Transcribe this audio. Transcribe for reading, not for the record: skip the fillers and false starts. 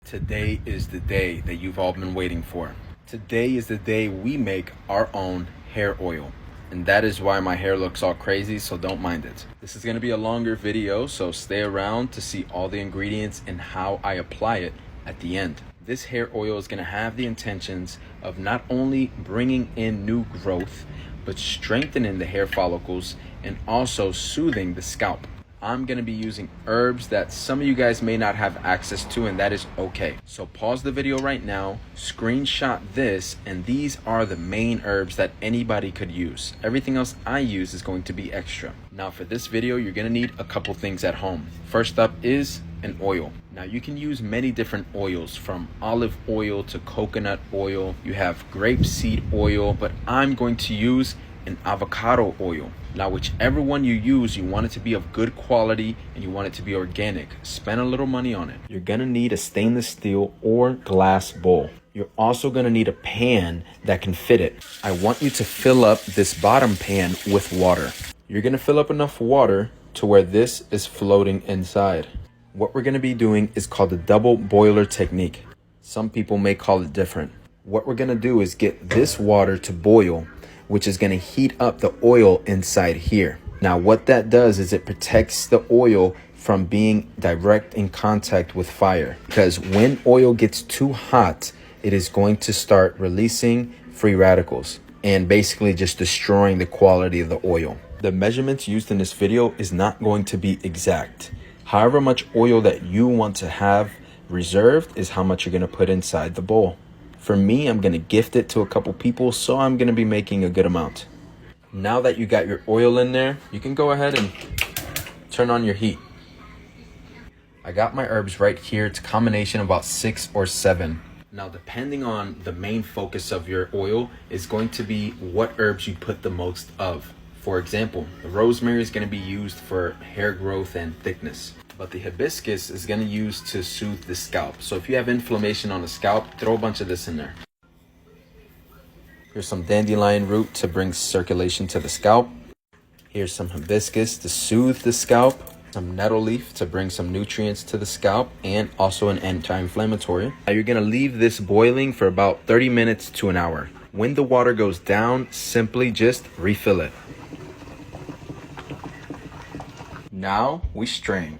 Today is the day that you've all been waiting for. Today is the day we make our own hair oil. And that is why my hair looks all crazy, so don't mind it. This is gonna be a longer video, so stay around to see all the ingredients and how I apply it at the end. This hair oil is gonna have the intentions of not only bringing in new growth, but strengthening the hair follicles and also soothing the scalp. I'm gonna be using herbs that some of you guys may not have access to, and that is okay. So pause the video right now, screenshot this, and these are the main herbs that anybody could use. Everything else I use is going to be extra. Now for this video, you're gonna need a couple things at home. First up is an oil. Now you can use many different oils, from olive oil to coconut oil. You have grapeseed oil, but I'm going to use an avocado oil. Now whichever one you use, you want it to be of good quality and you want it to be organic. Spend a little money on it. You're gonna need a stainless steel or glass bowl. You're also gonna need a pan that can fit it. I want you to fill up this bottom pan with water. You're gonna fill up enough water to where this is floating inside. What we're gonna be doing is called the double boiler technique. Some people may call it different. What we're gonna do is get this water to boil, which is going to heat up the oil inside here. Now what that does is it protects the oil from being direct in contact with fire, because when oil gets too hot, it is going to start releasing free radicals and basically just destroying the quality of the oil. The measurements used in this video is not going to be exact. However much oil that you want to have reserved is how much you're going to put inside the bowl. For me, I'm going to gift it to a couple people, so I'm going to be making a good amount. Now that you got your oil in there, you can go ahead and turn on your heat. I got my herbs right here. It's a combination of about 6 or 7. Now, depending on the main focus of your oil is going to be what herbs you put the most of. For example, the rosemary is going to be used for hair growth and thickness, but the hibiscus is going to use to soothe the scalp. So if you have inflammation on the scalp, throw a bunch of this in there. Here's some dandelion root to bring circulation to the scalp. Here's some hibiscus to soothe the scalp. Some nettle leaf to bring some nutrients to the scalp and also an anti-inflammatory. Now you're going to leave this boiling for about 30 minutes to an hour. When the water goes down, simply just refill it. Now we strain.